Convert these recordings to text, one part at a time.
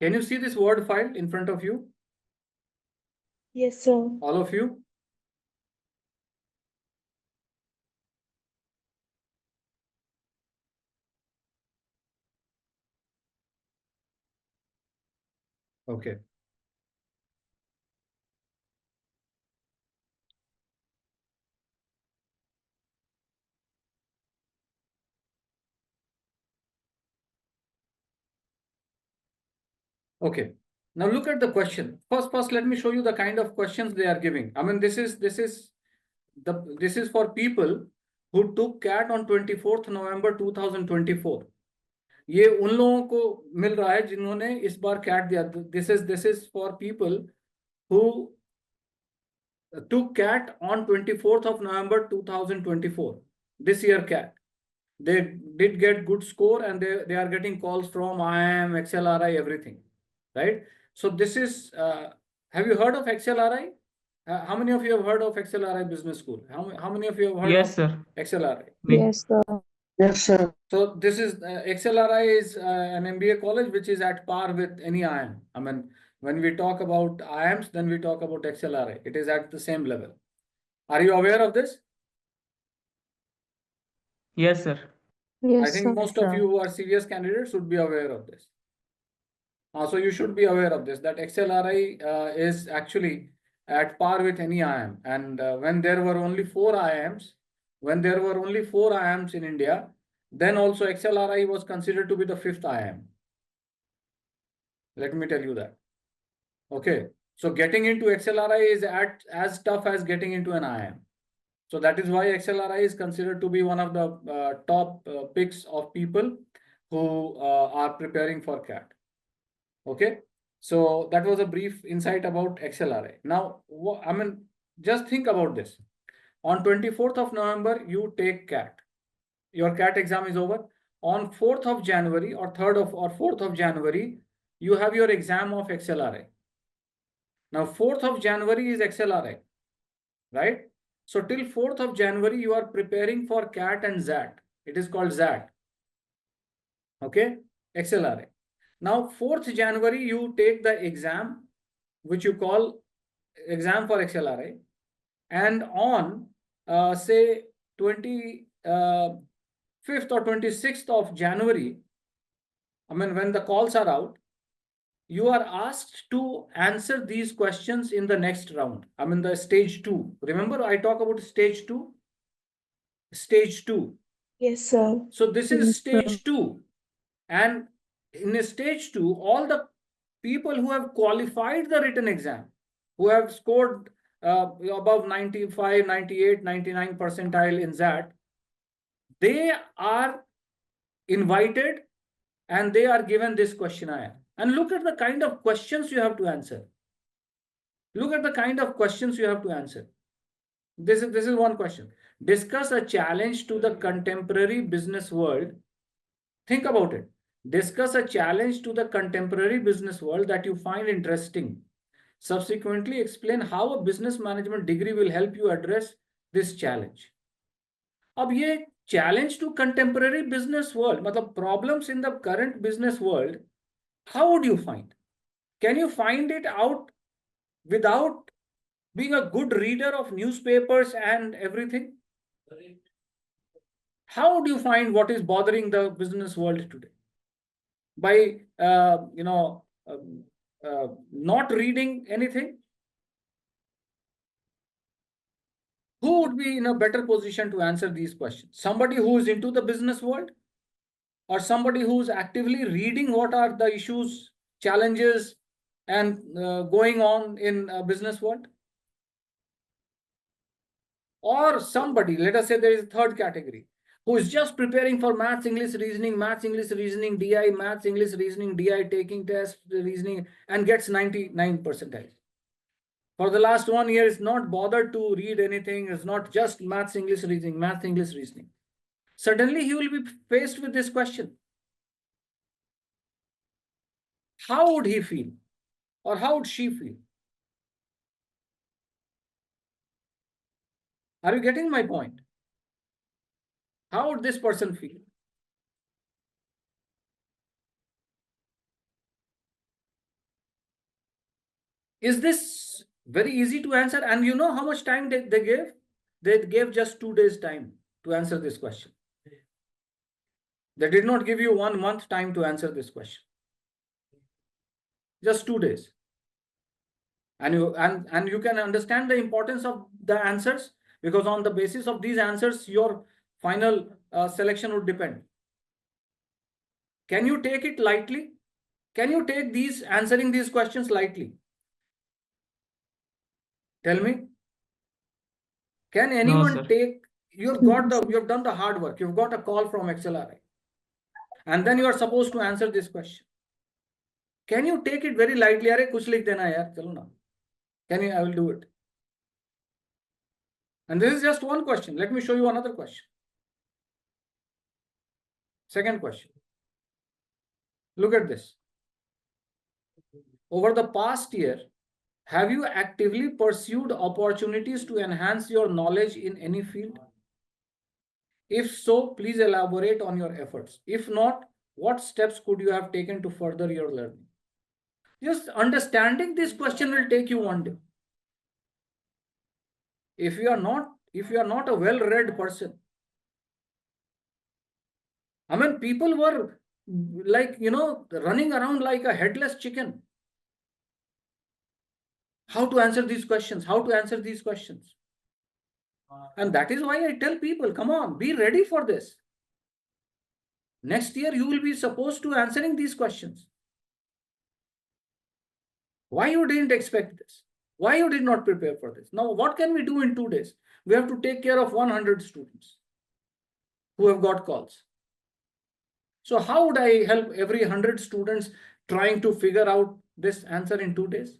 Can you see this Word file in front of you? Yes, sir. All of you? Okay. Okay. Now look at the question. First, let me show you the kind of questions they are giving. I mean, this is for people who took CAT on 24th November 2024. ये उन लोगों को मिल रहा है जिन्होंने इस बार cat दिया. This is for people who took CAT on 24th of November 2024. This year CAT. They did get good score and they are getting calls from IIM, XLRI, everything. Right? So this is, have you heard of XLRI? How many of you have heard of XLRI Business School? How many of you have heard Yes, of sir. XLRI? Yes, sir. Yes, sir. So this is XLRI is an MBA college which is at par with any IIM. I mean, when we talk about IIMs, then we talk about XLRI. It is at the same level. Are you aware of this? Yes, sir. Yes, I think sir. most of you who are serious candidates should be aware of this. So you should be aware of this, that XLRI is actually at par with any IIM. And when there were only 4 IIMs, in India, then also XLRI was considered to be the 5th IIM. Let me tell you that. Okay. So getting into XLRI is as tough as getting into an IIM. So that is why XLRI is considered to be one of the top picks of people who are preparing for CAT. Okay. So that was a brief insight about XLRI. Now, I mean, just think about this. On 24th of November, you take CAT. Your CAT exam is over. On 4th of January or 3rd of or 4th of January, you have your exam of XLRI. Now, 4th of January is XLRI, right? So till 4th of January, you are preparing for CAT and ZAT. It is called ZAT. Okay, XLRI. Now, 4th January, you take the exam, which you call exam for XLRI. And on, say, 25th or 26th of January, I mean, when the calls are out, you are asked to answer these questions in the next round. I mean, the stage 2. Remember, I talk about stage 2? Stage 2. Yes, sir. So this is stage 2. And in a stage 2, all the people who have qualified the written exam, who have scored above 95, 98, 99 percentile in that, they are invited and they are given this questionnaire. And look at the kind of questions you have to answer. Look at the kind of questions you have to answer. This is one question. Discuss a challenge to the contemporary business world. Think about it. Discuss a challenge to the contemporary business world that you find interesting. Subsequently, explain how a business management degree will help you address this challenge. अब ये challenge to contemporary business world, मतलब problems in the current business world, how would you find? Can you find it out without being a good reader of newspapers and everything? How would you find what is bothering the business world today? By not reading anything? Who would be in a better position to answer these questions? Somebody who is into the business world, or somebody who's actively reading what are the issues, challenges, and going on in a business world? Or somebody, let us say there is a third category, who is just preparing for maths, English, reasoning, DI, maths, English, reasoning, DI, taking tests, reasoning, and gets 99 percentile. For the last 1 year, is not bothered to read anything. It's not just maths, English, reasoning, maths, English, reasoning. Suddenly, he will be faced with this question. How would he feel? Or how would she feel? Are you getting my point? How would this person feel? Is this very easy to answer? And you know how much time they gave? They gave just 2 days time to answer this question. They did not give you 1 month time to answer this question. Just 2 days. And you can understand the importance of the answers, because on the basis of these answers, your final selection would depend. Can you take it lightly? Can you take these answering these questions lightly? Tell me. Can No, anyone sir. take, you've done the hard work, you've got a call from XLRI, and then you are supposed to answer this question. Can you take it very lightly? अरे कुछ लिख देना यार, चलो ना. Can you? I will do it. And this is just one question. Let me show you another question. Second question. Look at this. Over the past year, have you actively pursued opportunities to enhance your knowledge in any field? If so, please elaborate on your efforts. If not, what steps could you have taken to further your learning? Just understanding this question will take you one day. If you are not a well-read person, I mean, people were like, running around like a headless chicken. How to answer these questions? How to answer these questions? And that is why I tell people, come on, be ready for this. Next year, you will be supposed to answering these questions. Why you didn't expect this? Why you did not prepare for this? Now, what can we do in 2 days? We have to take care of 100 students who have got calls. So how would I help every 100 students trying to figure out this answer in 2 days?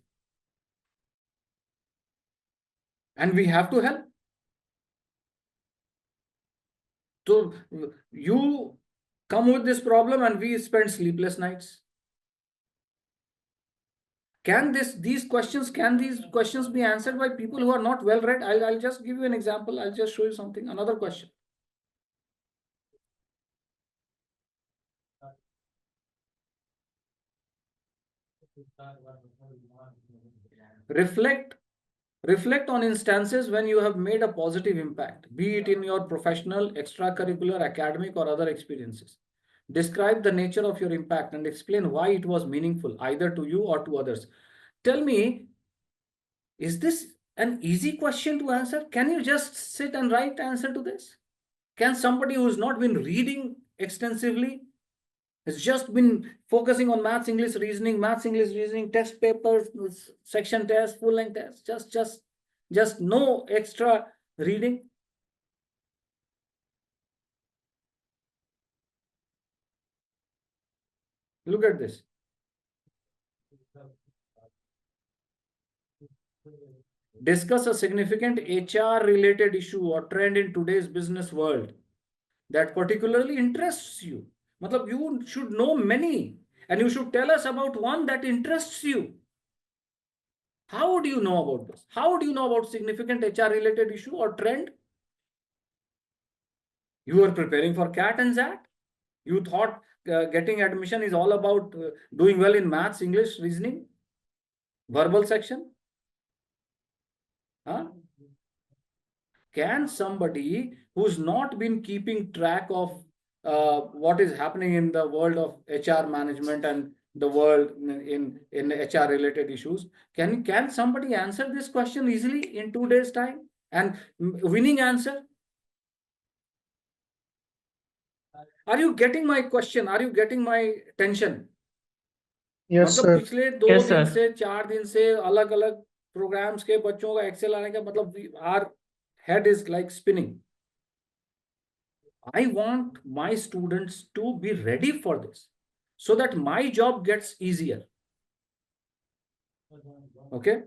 And we have to help. So you come with this problem and we spend sleepless nights. Can these questions be answered by people who are not well read? I'll just give you an example. I'll just show you something. Another question. Reflect on instances when you have made a positive impact, be it in your professional, extracurricular, academic, or other experiences. Describe the nature of your impact and explain why it was meaningful, either to you or to others. Tell me, is this an easy question to answer? Can you just sit and write answer to this? Can somebody who's not been reading extensively, has just been focusing on maths, English, reasoning, test papers, section test, full length test, just no extra reading? Look at this. Discuss a significant HR related issue or trend in today's business world that particularly interests you. Matlab, you should know many and you should tell us about one that interests you. How would you know about this? How would you know about significant HR related issue or trend? You are preparing for CAT and ZAT. You thought getting admission is all about doing well in maths, English, reasoning, verbal section. Huh? Can somebody who's not been keeping track of what is happening in the world of HR management and the world in HR related issues, can somebody answer this question easily in 2 days time and winning answer? Are you getting my question? Are you getting my tension? Yes, मतलब sir. पिछले 2 Yes, दिन sir. से 4 दिन से अलग अलग programmes के बच्चों का एक्सेल आने का मतलब our head is like spinning. I want my students to be ready for this so that my job gets easier. Okay.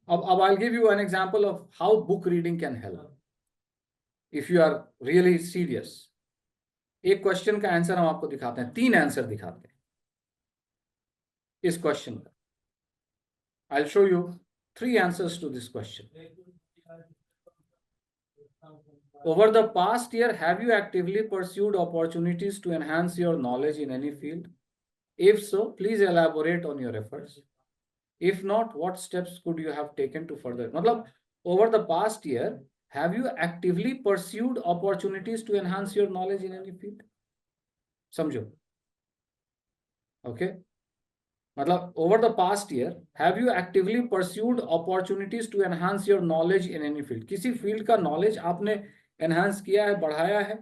अब I'll give you an example of how book reading can help if you are really serious. एक question का answer हम आपको दिखाते हैं, 3 answer दिखाते हैं इस क्वेश्चन का. I'll show you 3 answers to this question. Over the past year, have you actively pursued opportunities to enhance your knowledge in any field? If so, please elaborate on your efforts. If not, what steps could you have taken to further? Matlab, over the past year, have you actively pursued opportunities to enhance your knowledge in any field? समझो. Okay. मतलब over the past year, have you actively pursued opportunities to enhance your knowledge in any field? किसी field का knowledge आपने enhance किया है, बढ़ाया है?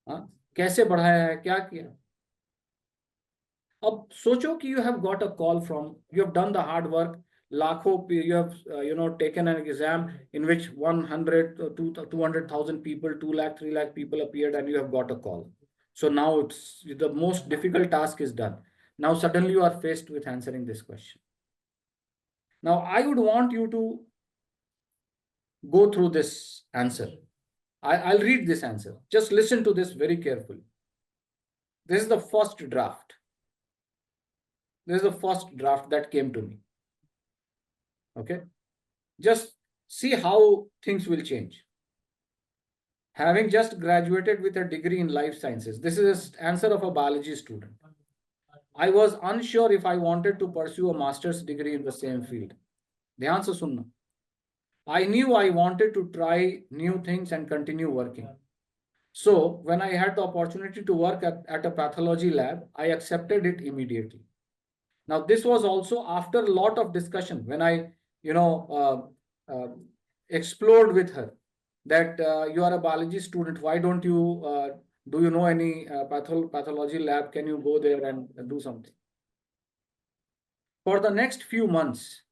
हाँ, कैसे बढ़ाया है, क्या किया? अब सोचो कि you have got a call from, you have done the hard work, लाखों, you have taken an exam in which 100 200,000 people, 2 lakh 3 lakh people appeared, and you have got a call. So now it's the most difficult task is done. Now suddenly you are faced with answering this question. Now I would want you to go through this answer. I'll read this answer. Just listen to this very carefully. This is the first draft. This is the first draft that came to me. Okay. Just see how things will change. Having just graduated with a degree in life sciences, this is an answer of a biology student. I was unsure if I wanted to pursue a master's degree in the same field. ध्यान से सुनना. I knew I wanted to try new things and continue working. So when I had the opportunity to work at a pathology lab, I accepted it immediately. Now, this was also after a lot of discussion when I, explored with her that you are a biology student. Why don't you, do you know any pathology lab? Can you go there and do something? For the next few months,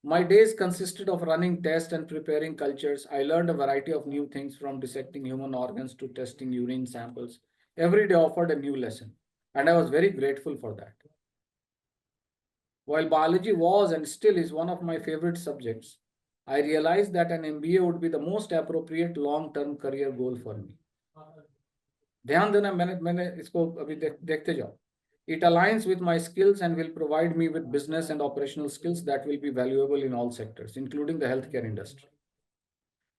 my days consisted of running tests and preparing cultures. I learned a variety of new things from dissecting human organs to testing urine samples. Every day offered a new lesson, and I was very grateful for that. While biology was and still is one of my favorite subjects, I realized that an MBA would be the most appropriate long-term career goal for me. ध्यान देना, मैंने इसको अभी देखते जाओ. It aligns with my skills and will provide me with business and operational skills that will be valuable in all sectors, including the healthcare industry.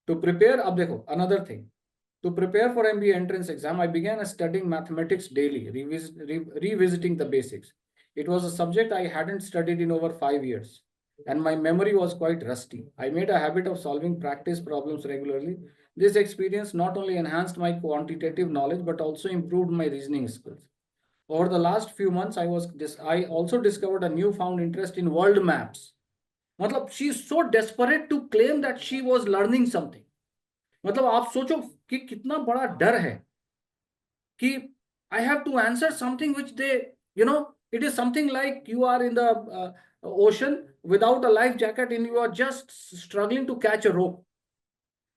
To prepare, अब देखो, another thing. To prepare for MBA entrance exam, I began studying mathematics daily, revisiting the basics. It was a subject I hadn't studied in over 5 years, and my memory was quite rusty. I made a habit of solving practice problems regularly. This experience not only enhanced my quantitative knowledge, but also improved my reasoning skills. Over the last few months, I also discovered a newfound interest in world maps. मतलब she is so desperate to claim that she was learning something. मतलब आप सोचो कि कितना बड़ा डर है कि I have to answer something which they, it is something like you are in the ocean without a life jacket and you are just struggling to catch a rope.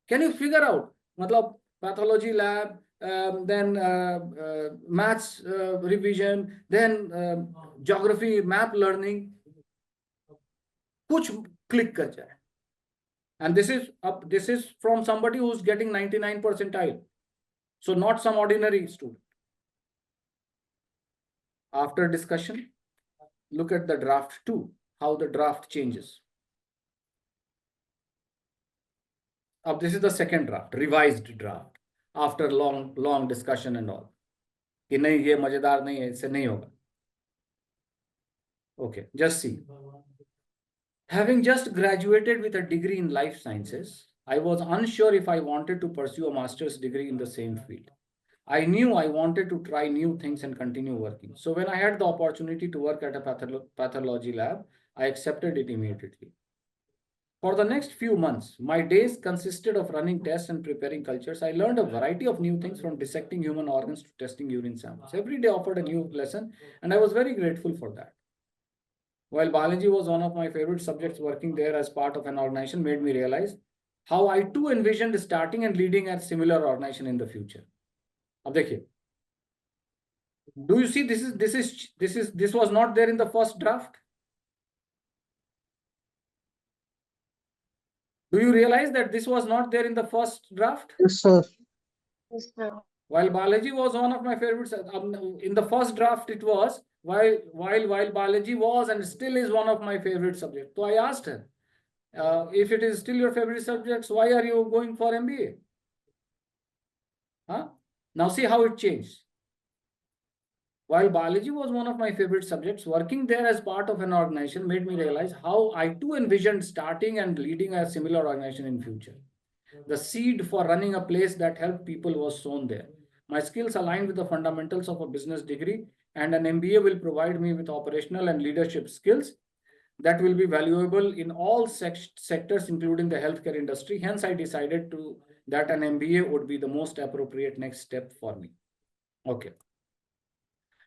Can you figure out? मतलब pathology lab, then maths revision, then geography map learning, कुछ click कर जाए. And this is from somebody who's getting 99 percentile. So not some ordinary student. After discussion, look at the draft 2, how the draft changes. This is the second draft, revised draft, after long discussion and all. कि नहीं, ये मजेदार नहीं है, इससे नहीं होगा. Okay, just see. Having just graduated with a degree in life sciences, I was unsure if I wanted to pursue a master's degree in the same field. I knew I wanted to try new things and continue working. So when I had the opportunity to work at a pathology lab, I accepted it immediately. For the next few months, my days consisted of running tests and preparing cultures. I learned a variety of new things from dissecting human organs to testing urine samples. Every day offered a new lesson, and I was very grateful for that. While biology was one of my favorite subjects, working there as part of an organization made me realize how I too envisioned starting and leading a similar organization in the future. अब देखिए, do you see this was not there in the first draft? Do you realize that this was not there in the first draft? Yes, sir. Yes, sir. While biology was one of my favorites, in the first draft it was, while biology was and still is one of my favorite subjects. So I asked her, if it is still your favorite subjects, why are you going for MBA? Huh? Now see how it changed. While biology was one of my favorite subjects, working there as part of an organization made me realize how I too envisioned starting and leading a similar organization in future. The seed for running a place that helped people was sown there. My skills aligned with the fundamentals of a business degree, and an MBA will provide me with operational and leadership skills that will be valuable in all sectors, including the healthcare industry. Hence, I decided that an MBA would be the most appropriate next step for me. Okay.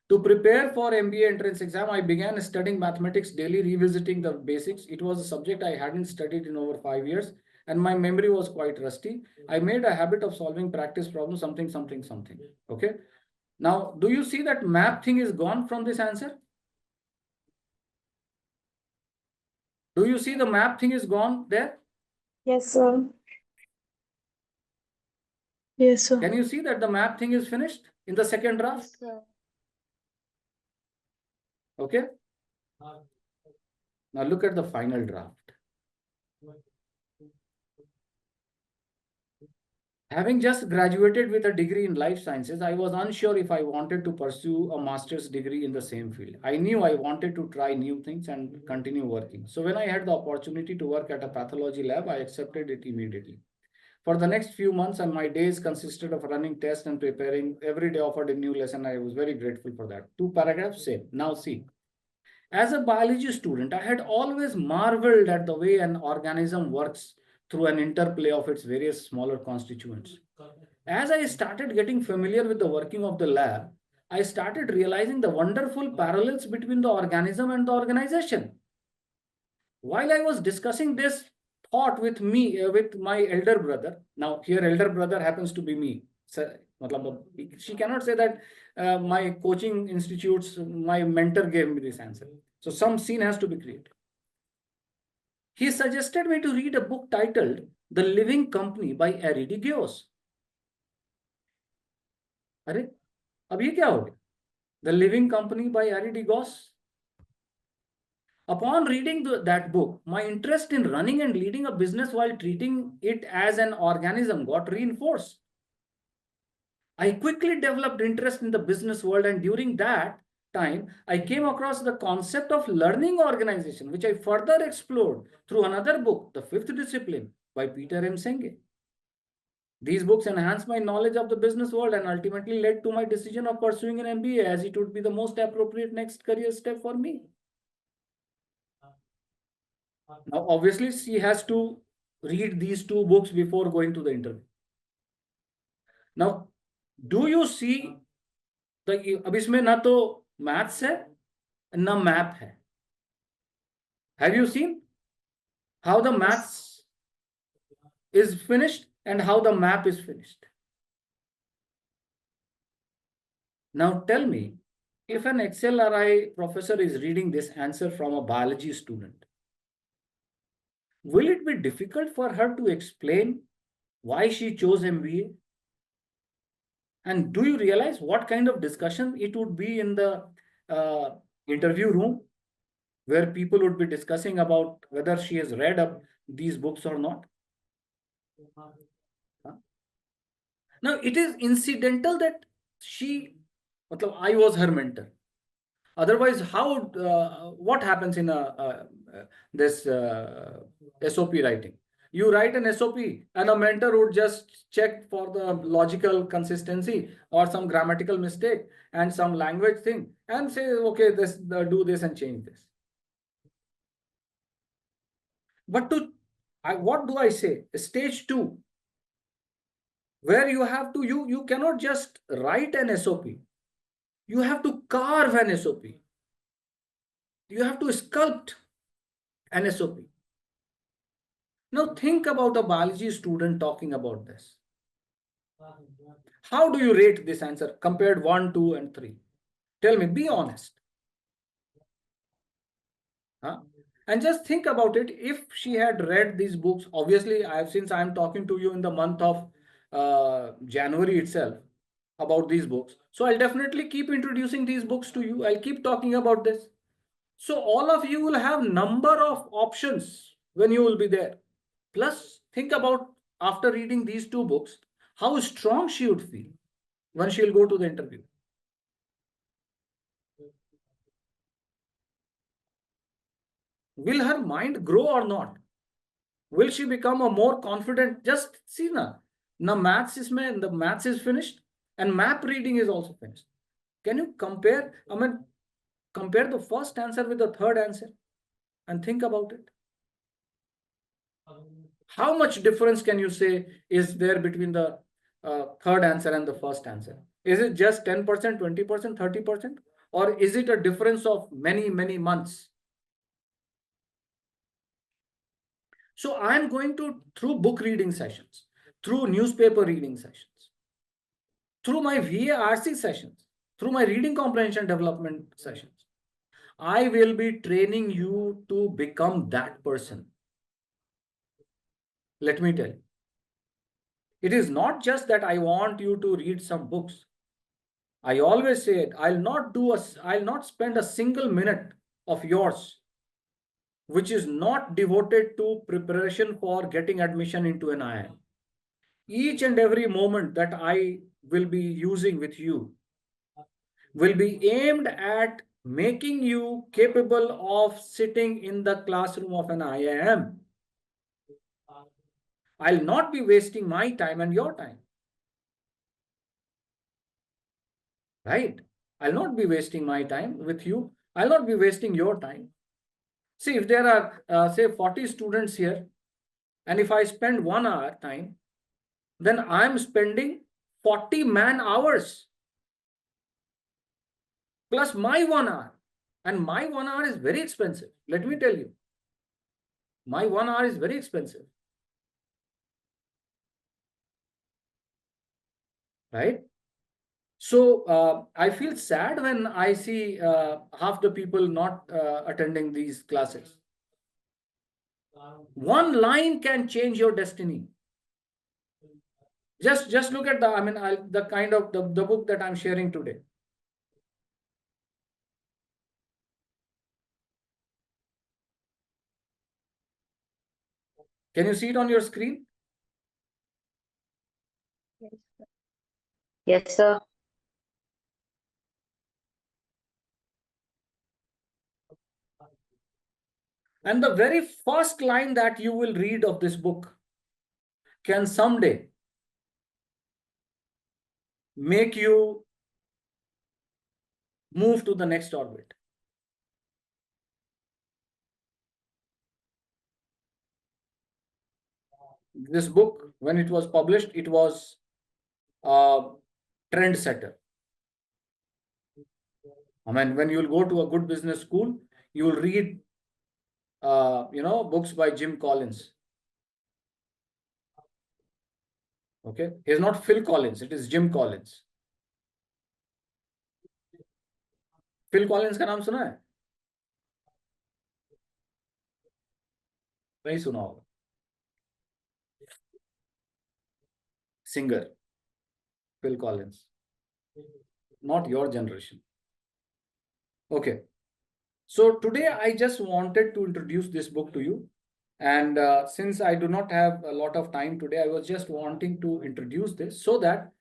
To prepare for MBA entrance exam, I began studying mathematics daily, revisiting the basics. It was a subject I hadn't studied in over 5 years, and my memory was quite rusty. I made a habit of solving practice problems, something, something, something. Okay. Now, do you see that math thing is gone from this answer? Do you see the map thing is gone there? Yes, sir. Yes, sir. Can you see that the map thing is finished in the second draft? Yes, sir. Okay. Now look at the final draft. Having just graduated with a degree in life sciences, I was unsure if I wanted to pursue a master's degree in the same field. I knew I wanted to try new things and continue working. So when I had the opportunity to work at a pathology lab, I accepted it immediately. For the next few months, and my days consisted of running tests and preparing. Every day offered a new lesson. I was very grateful for that. 2 paragraphs, same. Now see, as a biology student, I had always marveled at the way an organism works through an interplay of its various smaller constituents. As I started getting familiar with the working of the lab, I started realizing the wonderful parallels between the organism and the organization. While I was discussing this thought with with my elder brother, now here elder brother happens to be me. So, she cannot say that my coaching institutes, my mentor gave me this answer. So some scene has to be created. He suggested me to read a book titled The Living Company by R.D. Gios. अरे अब ये क्या हो गया? The Living Company by R.D. Gios. Upon reading that book, my interest in running and leading a business while treating it as an organism got reinforced. I quickly developed interest in the business world, and during that time, I came across the concept of learning organization, which I further explored through another book, The Fifth Discipline by Peter M. Singh. These books enhanced my knowledge of the business world and ultimately led to my decision of pursuing an MBA, as it would be the most appropriate next career step for me. Now, obviously, she has to read these 2 books before going to the interview. Now, do you see अब इसमें ना तो maths है ना map है. Have you seen how the maths is finished and how the map is finished? Now tell me, if an XLRI professor is reading this answer from a biology student, will it be difficult for her to explain why she chose MBA? And do you realize what kind of discussion it would be in the interview room, where people would be discussing about whether she has read up these books or not? Huh? Now, it is incidental that I was her mentor. Otherwise, what happens in this SOP writing? You write an SOP and a mentor would just check for the logical consistency or some grammatical mistake and some language thing and say, okay, do this and change this. But what do I say? Stage 2, where you have to, you cannot just write an SOP. You have to carve an SOP. You have to sculpt an SOP. Now think about a biology student talking about this. How do you rate this answer compared 1, 2, and 3? Tell me, be honest. Huh? And just think about it. If she had read these books, obviously, since I'm talking to you in the month of January itself about these books, so I'll definitely keep introducing these books to you. I'll keep talking about this. So all of you will have number of options when you will be there. Plus, think about after reading these 2 books, how strong she would feel when she'll go to the interview. Will her mind grow or not? Will she become a more confident? Just see now. Now the maths is finished and map reading is also finished. Can you compare? I mean, compare the first answer with the third answer and think about it. How much difference can you say is there between the third answer and the first answer? Is it just 10%, 20%, 30%? Or is it a difference of many, many months? So I'm going to, through book reading sessions, through newspaper reading sessions, through my VARC sessions, through my reading comprehension development sessions, I will be training you to become that person. Let me tell you. It is not just that I want you to read some books. I always say it, I'll not spend a single minute of yours which is not devoted to preparation for getting admission into an IIM. Each and every moment that I will be using with you will be aimed at making you capable of sitting in the classroom of an IIM. I'll not be wasting my time and your time. Right? I'll not be wasting my time with you. I'll not be wasting your time. See, if there are, say, 40 students here, and if I spend 1 hour time, then I'm spending 40 man hours plus my 1 hour. And my 1 hour is very expensive. Let me tell you. My 1 hour is very expensive. Right? So I feel sad when I see half the people not attending these classes. One line can change your destiny. Just look at the kind of the book that I'm sharing today. Can you see it on your screen? Yes, sir. And the very first line that you will read of this book can someday make you move to the next orbit. This book, when it was published, it was a trendsetter. I mean, when you'll go to a good business school, you will read, books by Jim Collins. Okay, he's not Phil Collins; it is Jim Collins. Phil Collins का नाम सुना है? नहीं सुना होगा. Singer, Phil Collins. Not your generation. Okay. So today I just wanted to introduce this book to you. And since I do not have a lot of time today, I was just wanting to introduce this so that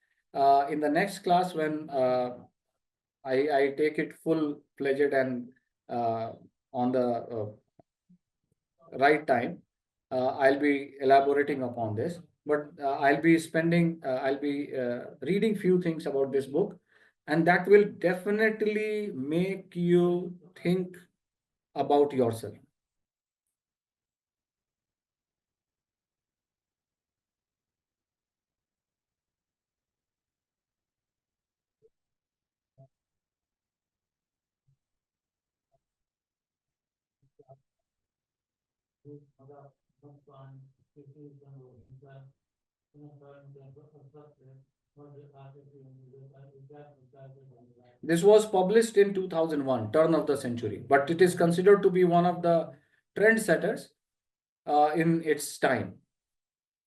in the next class, when I take it full-fledged and on the right time, I'll be elaborating upon this. But I'll be reading few things about this book, and that will definitely make you think about yourself. This was published in 2001, turn of the century, but it is considered to be one of the trendsetters in its time.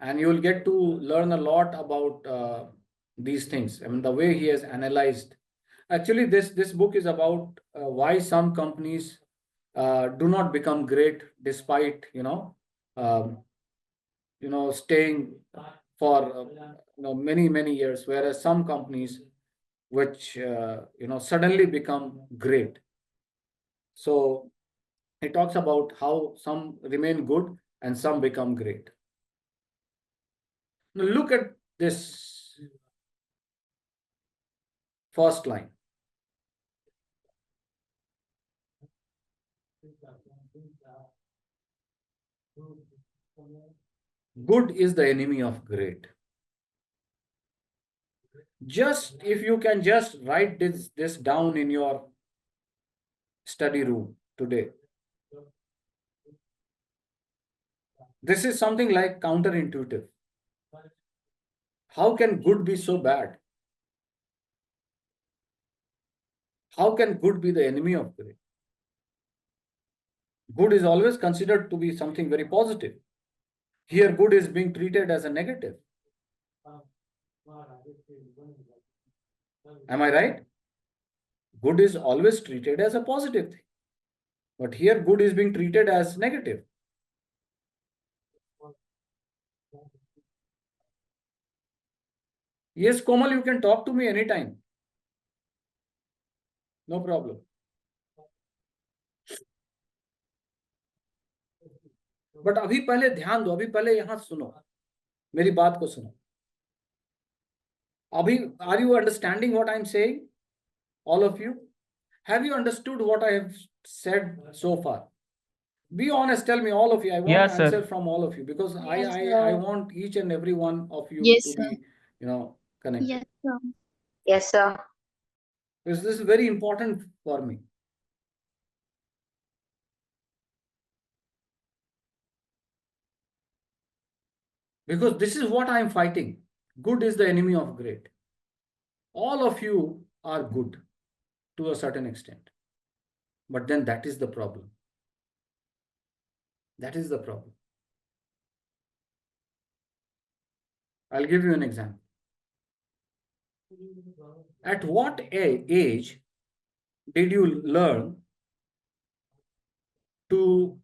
And you will get to learn a lot about these things. I mean, the way he has analyzed. Actually, this book is about why some companies do not become great despite staying for many years, whereas some companies which suddenly become great. So he talks about how some remain good and some become great. Now look at this first line. Good is the enemy of great. Just if you can just write this down in your study room today. This is something like counterintuitive. How can good be so bad? How can good be the enemy of great? Good is always considered to be something very positive. Here, good is being treated as a negative. Am I right? Good is always treated as a positive thing. But here, good is being treated as negative. Yes, Komal, you can talk to me anytime. No problem. But अभी पहले ध्यान दो, अभी पहले यहां सुनो, मेरी बात को सुनो. अभी are you understanding what I'm saying? All of you? Have you understood what I have said so far? Be honest, tell me, all of you. I want Yes, answer sir. from all of you because Yes, I sir. want each and every one of you Yes, to sir. be, connected. Yes, sir. Yes, sir. Because this is very important for me. Because this is what I'm fighting. Good is the enemy of great. All of you are good to a certain extent. But then that is the problem. That is the problem. I'll give you an example. At what age did you learn to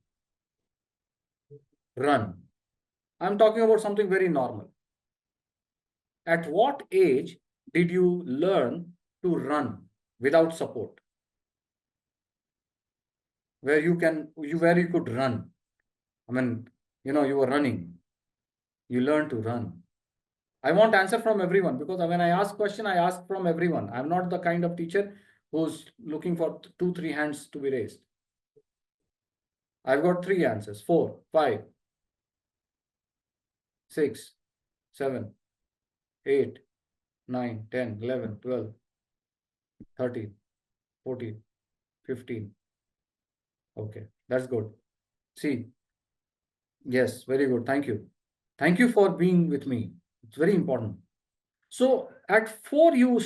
run? I'm talking about something very normal. At what age did you learn to run without support? Where you could run. I mean, you were running. You learned to run. I want answer from everyone because when I ask question, I ask from everyone. I'm not the kind of teacher who's looking for 2-3 hands to be raised. I've got 3 answers: 4, 5, 6, 7, 8, 9, 10, 11, 12, 13, 14, 15. Okay, that's good. See, yes, very good. Thank you. Thank you for being with me. It's very important. So at 4, you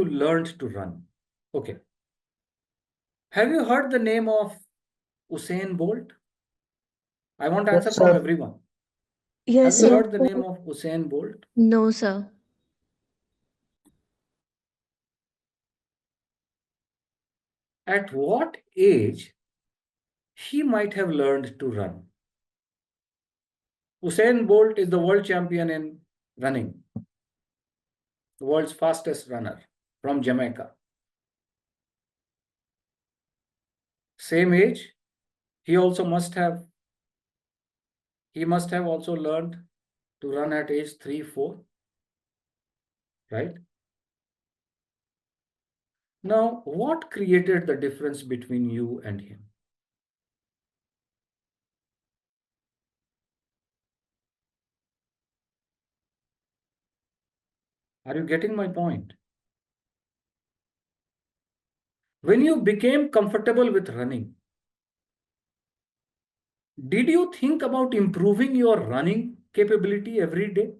learned to run. Okay. Have you heard the name of Usain Bolt? I want answer Yes, from sir. everyone. Yes, Have you sir. heard the name of Usain Bolt? No, sir. At what age he might have learned to run? Usain Bolt is the world champion in running, the world's fastest runner from Jamaica. Same age, he must have also learned to run at age 3, 4, right? Now, what created the difference between you and him? Are you getting my point? When you became comfortable with running, did you think about improving your running capability every day?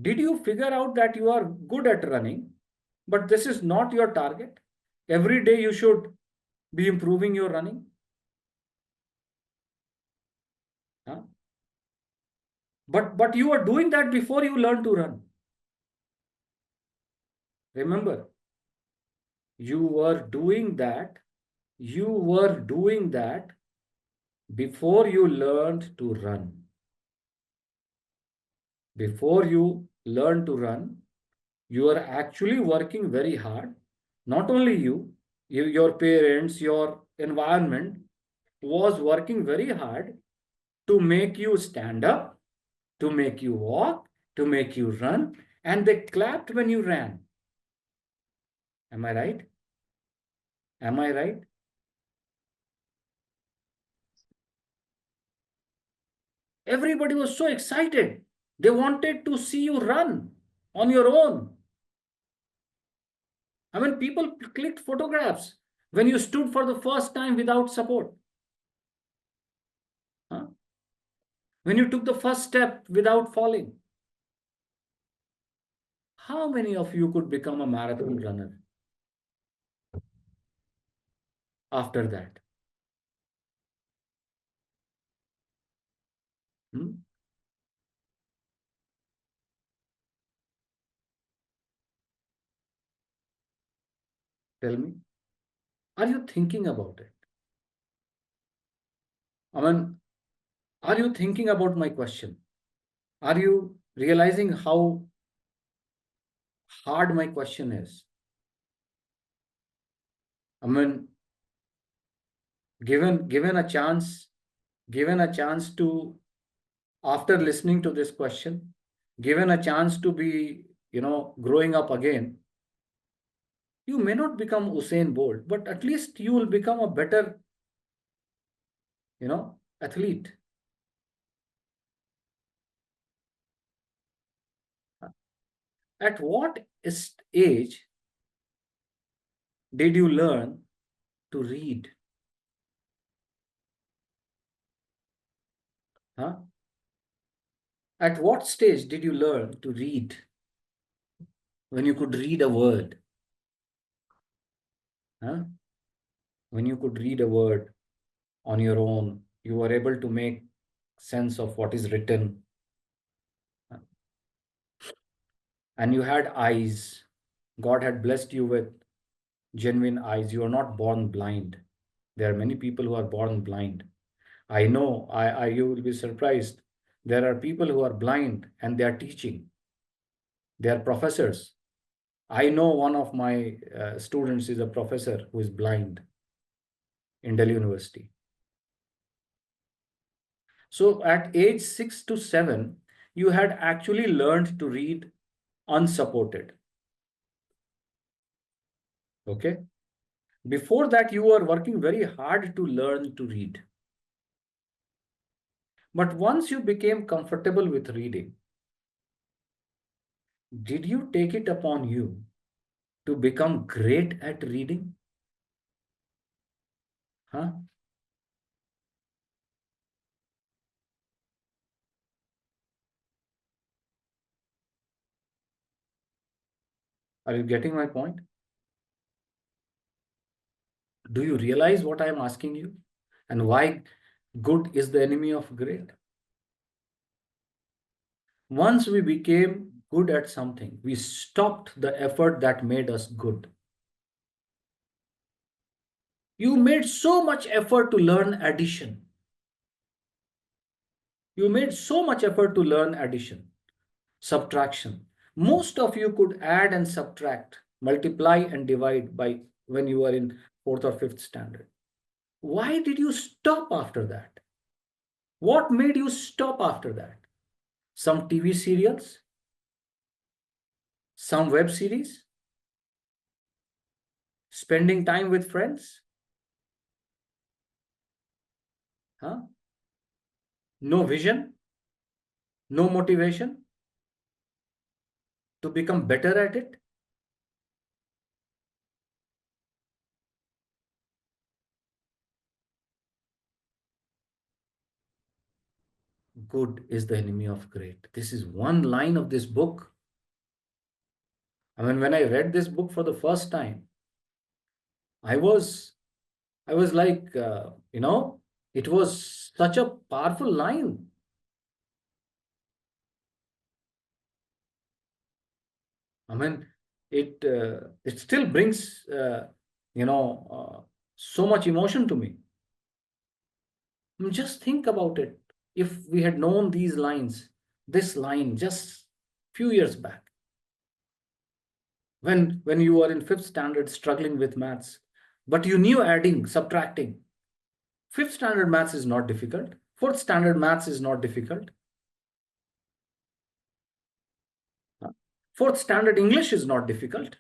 Did you figure out that you are good at running, but this is not your target? Every day you should be improving your running? Huh? But you were doing that before you learned to run. Remember, you were doing that before you learned to run. Before you learn to run, you are actually working very hard. Not only your parents, your environment was working very hard to make you stand up, to make you walk, to make you run, and they clapped when you ran. Am I right? Am I right? Everybody was so excited. They wanted to see you run on your own. I mean, people clicked photographs when you stood for the first time without support. Huh? When you took the first step without falling. How many of you could become a marathon runner after that? Hmm? Tell me. Are you thinking about it? I mean, are you thinking about my question? Are you realizing how hard my question is? I mean, given a chance, given a chance to, after listening to this question, given a chance to be, growing up again, you may not become Usain Bolt, but at least you will become a better, athlete. At what age did you learn to read? Huh? At what stage did you learn to read when you could read a word? Huh? When you could read a word on your own, you were able to make sense of what is written, and you had eyes. God had blessed you with genuine eyes. You are not born blind. There are many people who are born blind. I know, you will be surprised. There are people who are blind and they are teaching. They are professors. I know one of my students is a professor who is blind in Delhi University. So at age 6 to 7, you had actually learned to read unsupported. Okay. Before that, you were working very hard to learn to read. But once you became comfortable with reading, did you take it upon you to become great at reading? Huh? Are you getting my point? Do you realize what I am asking you? And why good is the enemy of great? Once we became good at something, we stopped the effort that made us good. You made so much effort to learn addition. You made so much effort to learn addition, subtraction. Most of you could add and subtract, multiply and divide by when you were in fourth or fifth standard. Why did you stop after that? What made you stop after that? Some TV serials? Some web series? Spending time with friends? Huh? No vision? No motivation to become better at it? Good is the enemy of great. This is one line of this book. I mean, when I read this book for the first time, I was, I was like, it was such a powerful line. I mean, it still brings, so much emotion to me. Just think about it. If we had known these lines this line just few years back. When you were in 5th standard struggling with maths, but you knew adding, subtracting. 5th standard maths is not difficult. 4th standard maths is not difficult. 4th standard English is not difficult.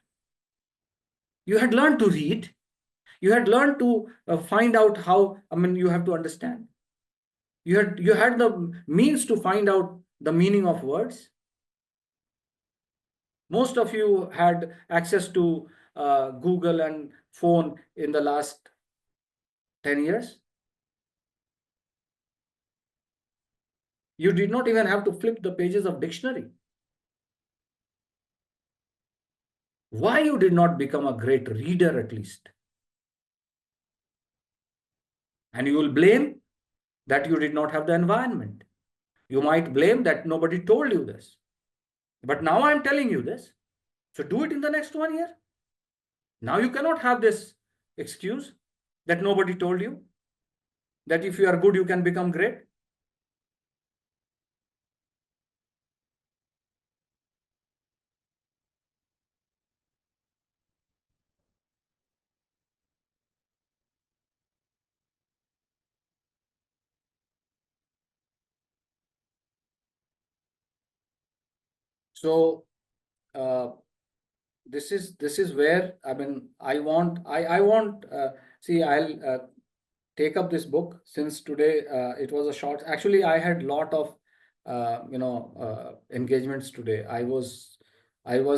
You had learned to read. You had learned to find out how, you have to understand. You had the means to find out the meaning of words. Most of you had access to Google and phone in the last 10 years. You did not even have to flip the pages of dictionary. Why you did not become a great reader at least? And you will blame that you did not have the environment. You might blame that nobody told you this. But now I'm telling you this. So do it in the next 1 year. Now you cannot have this excuse that nobody told you, that if you are good, you can become great. So this is where I want see, I'll take up this book since today it was a short. Actually, I had lot of engagements today. I was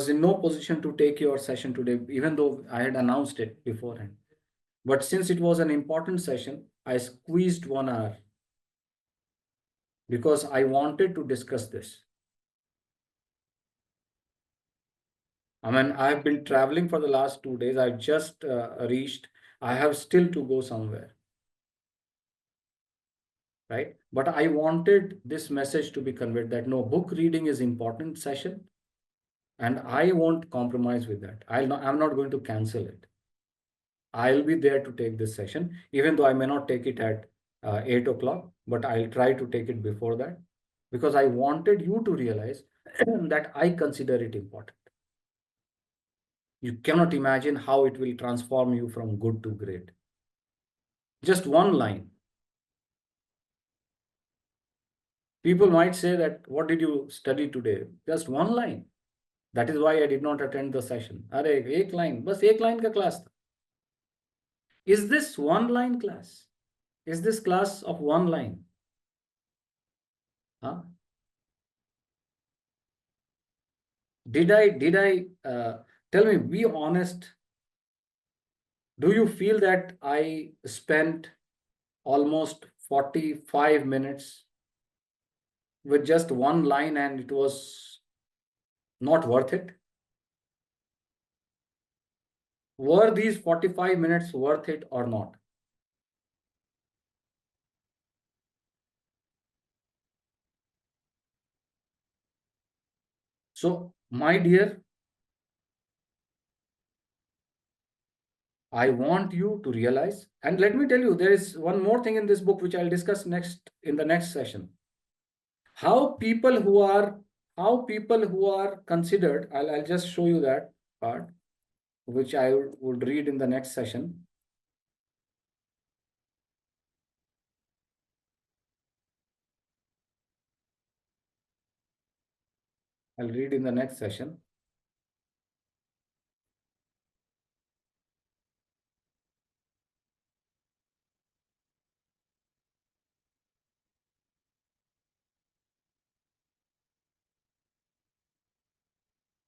in no position to take your session today, even though I had announced it beforehand. But since it was an important session, I squeezed 1 hour because I wanted to discuss this. I've been traveling for the last 2 days. I've just reached. I have still to go somewhere. Right? But I wanted this message to be conveyed that no, book reading is important session. And I won't compromise with that. I'm not going to cancel it. I'll be there to take this session, even though I may not take it at 8 o'clock, but I'll try to take it before that because I wanted you to realize that I consider it important. You cannot imagine how it will transform you from good to great. Just one line. People might say that, what did you study today? Just one line. That is why I did not attend the session. Arey, ek line, bas ek line ka class. Is this one line class? Is this class of one line? Huh? Did I tell me, be honest. Do you feel that I spent almost 45 minutes with just one line and it was not worth it? Were these 45 minutes worth it or not? So, my dear, I want you to realize, and let me tell you, there is one more thing in this book which I'll discuss next in the next session. How people who are considered, I'll just show you that part, which I would read in the next session. I'll read in the next session.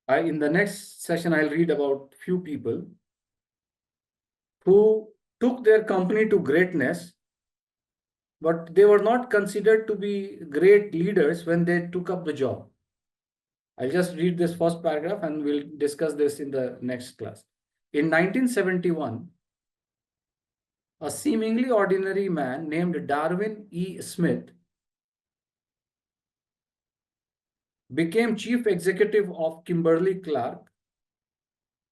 In the next session, I'll read about few people who took their company to greatness, but they were not considered to be great leaders when they took up the job. I'll just read this first paragraph and we'll discuss this in the next class. In 1971, a seemingly ordinary man named Darwin E. Smith became chief executive of Kimberly-Clark,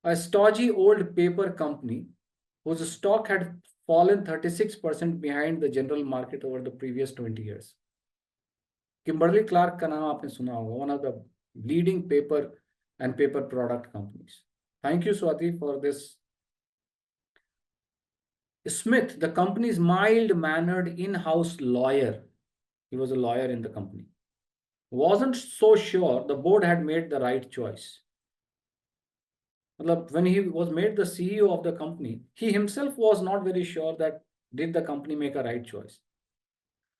a stodgy old paper company whose stock had fallen 36% behind the general market over the previous 20 years. Kimberly Clark का नाम आपने सुना होगा, one of the leading paper and paper product companies. Thank you, Swati, for this. Smith, the company's mild-mannered in-house lawyer, he was a lawyer in the company, wasn't so sure the board had made the right choice. When he was made the CEO of the company, he himself was not very sure that did the company make a right choice.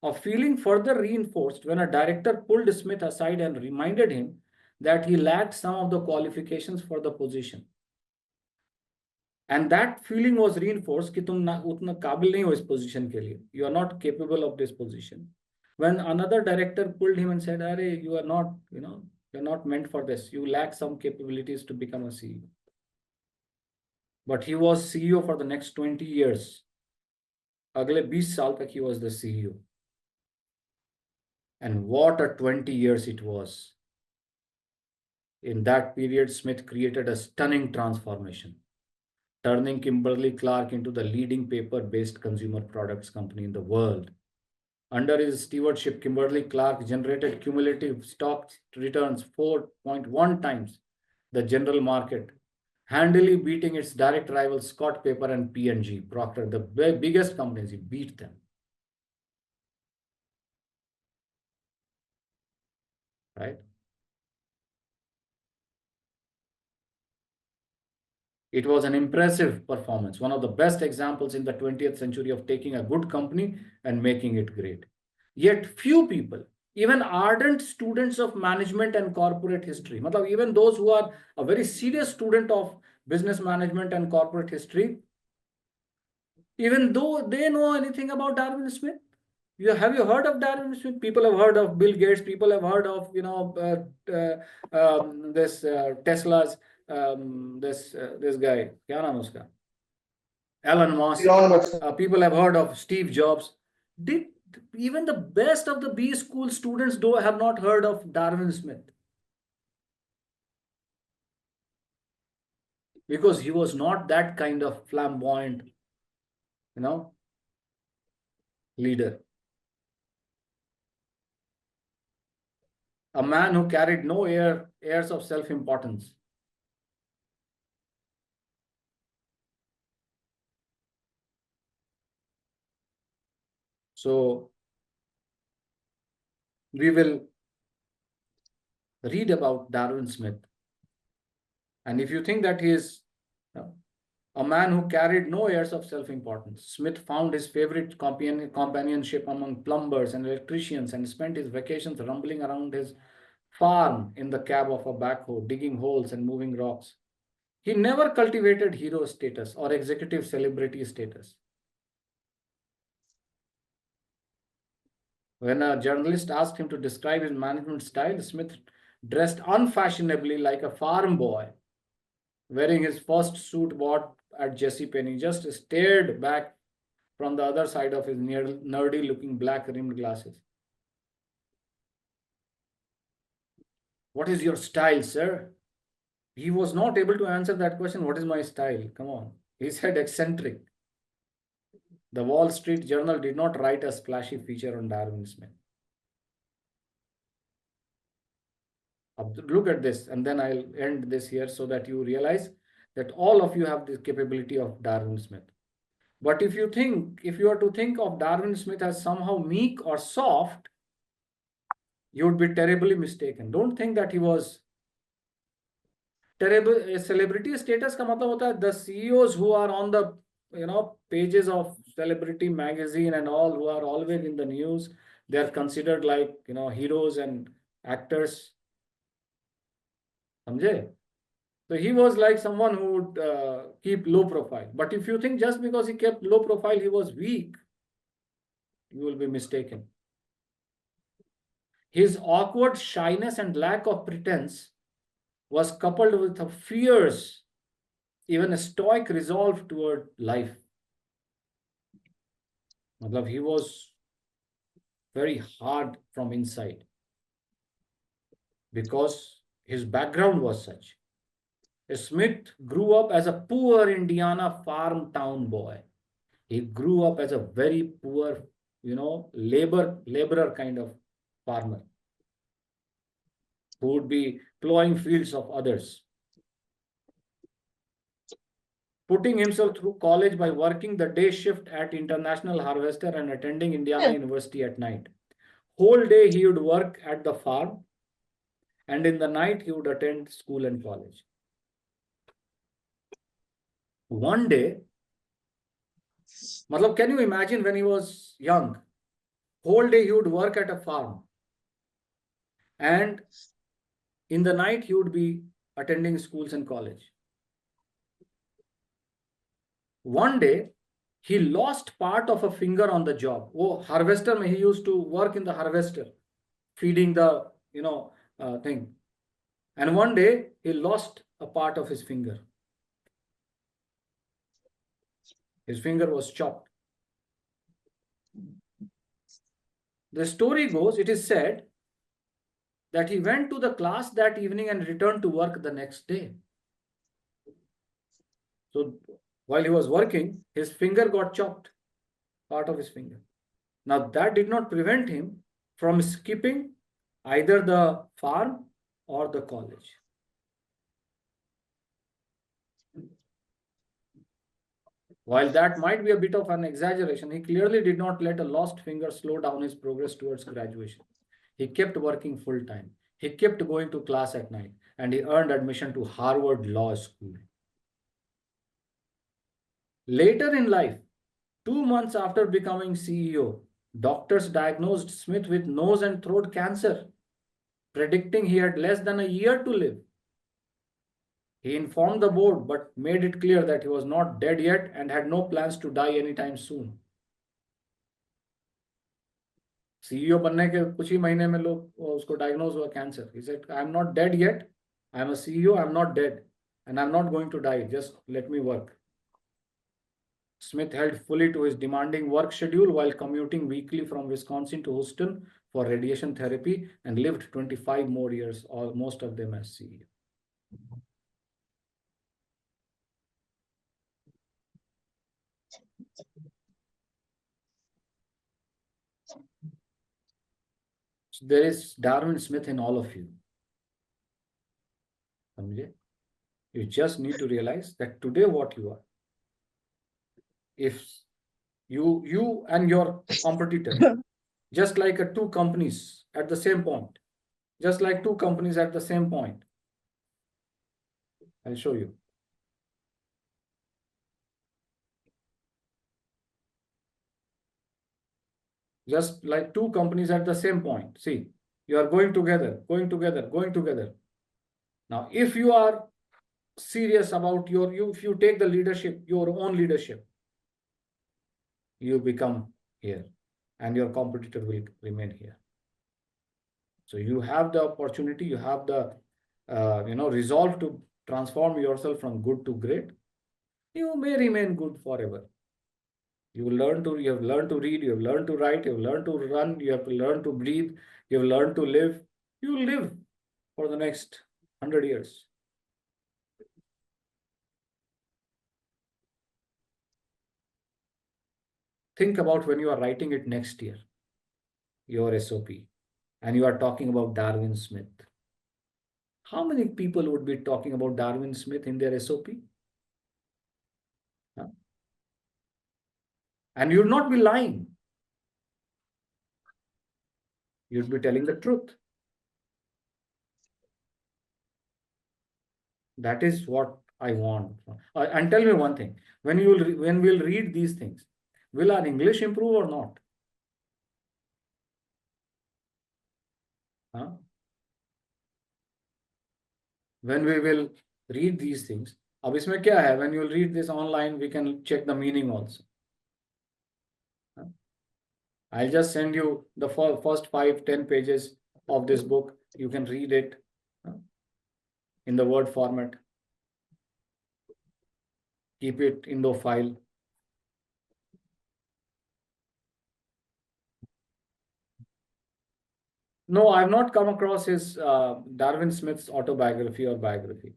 A feeling further reinforced when a director pulled Smith aside and reminded him that he lacked some of the qualifications for the position. And that feeling was reinforced कि तुम उतना काबिल नहीं हो इस position के लिए. You are not capable of this position. When another director pulled him and said, "Arey, you are not, you're not meant for this. You lack some capabilities to become a CEO." But he was CEO for the next 20 years. अगले 20 साल तक he was the CEO. And what a 20 years it was. In that period, Smith created a stunning transformation, turning Kimberly-Clark into the leading paper-based consumer products company in the world. Under his stewardship, Kimberly-Clark generated cumulative stock returns 4.1 times the general market, handily beating its direct rivals Scott Paper and P&G, Procter, the biggest companies. He beat them. Right? It was an impressive performance, one of the best examples in the 20th century of taking a good company and making it great. Yet few people, even ardent students of management and corporate history, even those who are a very serious student of business management and corporate history, even though they know anything about Darwin Smith, have you heard of Darwin Smith? People have heard of Bill Gates. People have heard of this Tesla's this guy. क्या नाम उसका? Elon Musk. Elon Musk. People have heard of Steve Jobs. Did even the best of the B school students have not heard of Darwin Smith? Because he was not that kind of flamboyant, leader. A man who carried no airs of self-importance. So we will read about Darwin Smith. And if you think that he is a man who carried no airs of self-importance, Smith found his favorite companionship among plumbers and electricians and spent his vacations rumbling around his farm in the cab of a backhoe, digging holes and moving rocks. He never cultivated hero status or executive celebrity status. When a journalist asked him to describe his management style, Smith dressed unfashionably like a farm boy, wearing his first suit bought at JCPenney, just stared back from the other side of his nerdy-looking black-rimmed glasses. What is your style, sir? He was not able to answer that question. What is my style? Come on. He said eccentric. The Wall Street Journal did not write a splashy feature on Darwin Smith. Look at this, and then I'll end this here so that you realize that all of you have the capability of Darwin Smith. But if you are to think of Darwin Smith as somehow meek or soft, you would be terribly mistaken. Don't think that he was terrible. Celebrity status का मतलब होता है the CEOs who are on the pages of celebrity magazine and all, who are always in the news, they are considered like heroes and actors. समझे? So he was like someone who would keep low profile. But if you think just because he kept low profile, he was weak, you will be mistaken. His awkward shyness and lack of pretense was coupled with a fierce, even a stoic resolve toward life. He was very hard from inside because his background was such. Smith grew up as a poor Indiana farm town boy. He grew up as a very poor, laborer kind of farmer. who would be plowing fields of others, putting himself through college by working the day shift at International Harvester and attending Indiana University at night. Whole day he would work at the farm, and in the night he would attend school and college. One day, matlab, can you imagine when he was young? Whole day he would work at a farm, and in the night he would be attending schools and college. One day, he lost part of a finger on the job. Oh, harvester, he used to work in the harvester, feeding the thing. And one day he lost a part of his finger. His finger was chopped. The story goes, it is said that he went to the class that evening and returned to work the next day. So while he was working, his finger got chopped, part of his finger. Now that did not prevent him from skipping either the farm or the college. While that might be a bit of an exaggeration, he clearly did not let a lost finger slow down his progress towards graduation. He kept working full time. He kept going to class at night, and he earned admission to Harvard Law School. Later in life, 2 months after becoming CEO, doctors diagnosed Smith with nose and throat cancer, predicting he had less than a year to live. He informed the board but made it clear that he was not dead yet and had no plans to die anytime soon. CEO बनने के कुछ ही महीने में लोग उसको diagnose हुआ cancer. He said, I am not dead yet. I am a CEO. I am not dead. And I am not going to die. Just let me work. Smith held fully to his demanding work schedule while commuting weekly from Wisconsin to Houston for radiation therapy and lived 25 more years, or most of them as CEO. So there is Darwin Smith in all of you. You just need to realize that today what you are. If you and your competitor, just like two companies at the same point, just like two companies at the same point. I'll show you. Just like two companies at the same point. See, you are going together, going together, going together. Now, if you are serious about if you take the leadership, your own leadership, you become here and your competitor will remain here. So you have the opportunity, you have the resolve to transform yourself from good to great. You may remain good forever. You have learned to read, you have learned to write, you have learned to run, you have learned to breathe, you have learned to live. You will live for the next 100 years. Think about when you are writing it next year, your SOP, and you are talking about Darwin Smith. How many people would be talking about Darwin Smith in their SOP? Huh? And you'll not be lying. You'll be telling the truth. That is what I want. And tell me one thing: when we'll read these things, will our English improve or not? Huh? When we will read these things, अब इसमें क्या है? When you will read this online, we can check the meaning also. Huh? I'll just send you the first 5-10 pages of this book. You can read it in the Word format. Keep it in the file. No, I have not come across his Darwin Smith's autobiography or biography.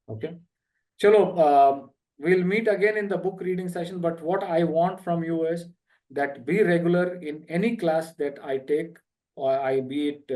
Okay. Chalo, we'll meet again in the book reading session. But what I want from you is that be regular in any class that I take or I be it